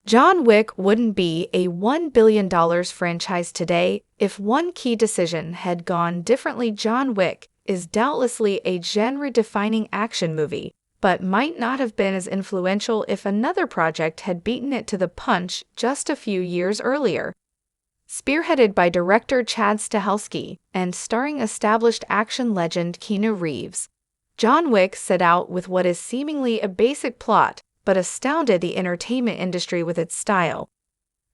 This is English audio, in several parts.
John Wick wouldn't be a $1 billion franchise today if one key decision had gone differently. John Wick is doubtlessly a genre-defining action movie, but might not have been as influential if another project had beaten it to the punch just a few years earlier. Spearheaded by director Chad Stahelski and starring established action legend Keanu Reeves, John Wick set out with what is seemingly a basic plot, but astounded the entertainment industry with its style.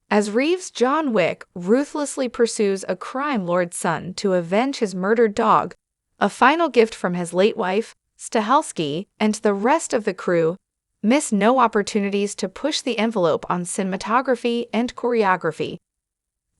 As Reeves' John Wick ruthlessly pursues a crime lord's son to avenge his murdered dog, a final gift from his late wife, Stahelski and the rest of the crew miss no opportunities to push the envelope on cinematography and choreography.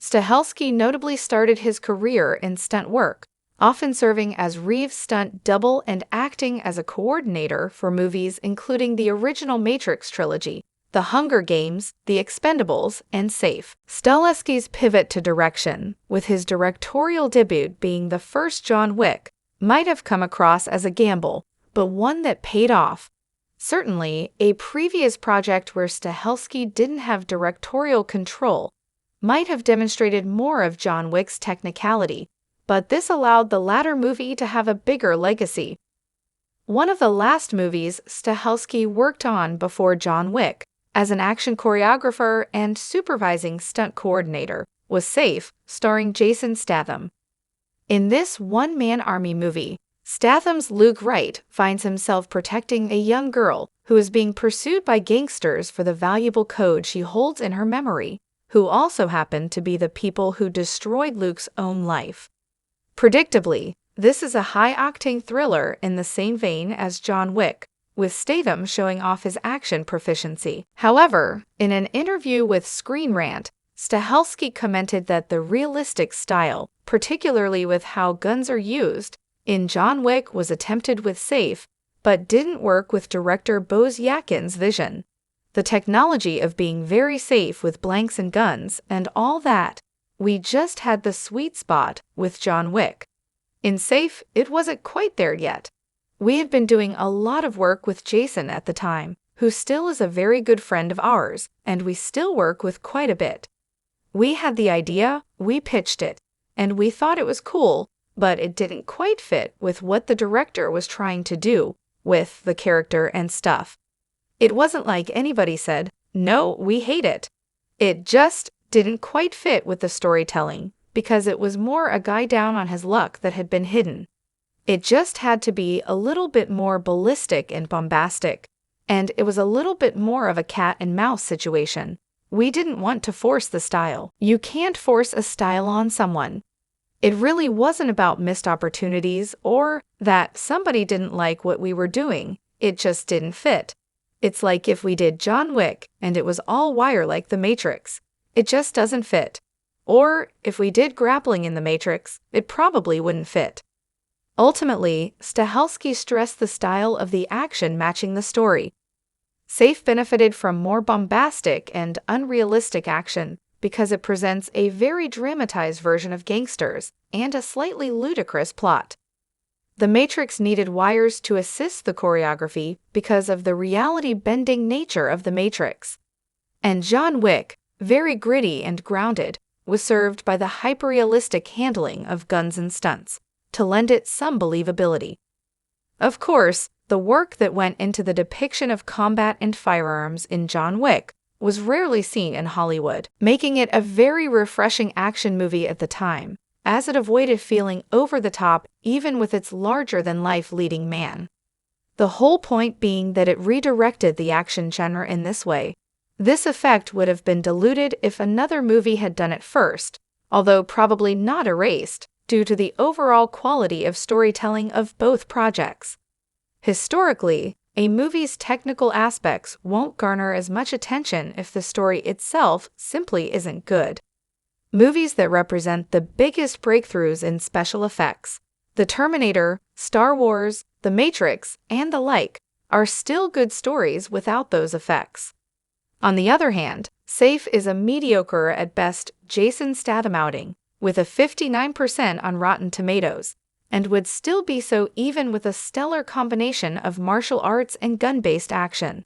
Stahelski notably started his career in stunt work, often serving as Reeves' stunt double and acting as a coordinator for movies including the original Matrix trilogy, The Hunger Games, The Expendables, and Safe. Stahelski's pivot to direction, with his directorial debut being the first John Wick, might have come across as a gamble, but one that paid off. Certainly, a previous project where Stahelski didn't have directorial control might have demonstrated more of John Wick's technicality, but this allowed the latter movie to have a bigger legacy. One of the last movies Stahelski worked on before John Wick, as an action choreographer and supervising stunt coordinator, was Safe, starring Jason Statham. In this one-man army movie, Statham's Luke Wright finds himself protecting a young girl who is being pursued by gangsters for the valuable code she holds in her memory, who also happen to be the people who destroyed Luke's own life. Predictably, this is a high-octane thriller in the same vein as John Wick, with Statham showing off his action proficiency. However, in an interview with Screen Rant, Stahelski commented that the realistic style, particularly with how guns are used, in John Wick was attempted with Safe, but didn't work with director Bose Yakin's vision. The technology of being very safe with blanks and guns and all that, we just had the sweet spot with John Wick. In Safe, it wasn't quite there yet. We had been doing a lot of work with Jason at the time, who still is a very good friend of ours, and we still work with quite a bit. We had the idea, we pitched it, and we thought it was cool, but it didn't quite fit with what the director was trying to do with the character and stuff. It wasn't like anybody said, "No, we hate it." It just didn't quite fit with the storytelling, because it was more a guy down on his luck that had been hidden. It just had to be a little bit more ballistic and bombastic, and it was a little bit more of a cat and mouse situation. We didn't want to force the style. You can't force a style on someone. It really wasn't about missed opportunities or that somebody didn't like what we were doing. It just didn't fit. It's like if we did John Wick and it was all wire like the Matrix. It just doesn't fit. Or if we did grappling in the Matrix, it probably wouldn't fit. Ultimately, Stahelski stressed the style of the action matching the story. Safe benefited from more bombastic and unrealistic action because it presents a very dramatized version of gangsters and a slightly ludicrous plot. The Matrix needed wires to assist the choreography because of the reality-bending nature of the Matrix. And John Wick, very gritty and grounded, was served by the hyper-realistic handling of guns and stunts to lend it some believability. Of course, the work that went into the depiction of combat and firearms in John Wick was rarely seen in Hollywood, making it a very refreshing action movie at the time, as it avoided feeling over the top even with its larger-than-life leading man. The whole point being that it redirected the action genre in this way. This effect would have been diluted if another movie had done it first, although probably not erased, due to the overall quality of storytelling of both projects. Historically, a movie's technical aspects won't garner as much attention if the story itself simply isn't good. Movies that represent the biggest breakthroughs in special effects, The Terminator, Star Wars, The Matrix, and the like, are still good stories without those effects. On the other hand, Safe is a mediocre at best Jason Statham outing, with a 59% on Rotten Tomatoes, and would still be so even with a stellar combination of martial arts and gun-based action.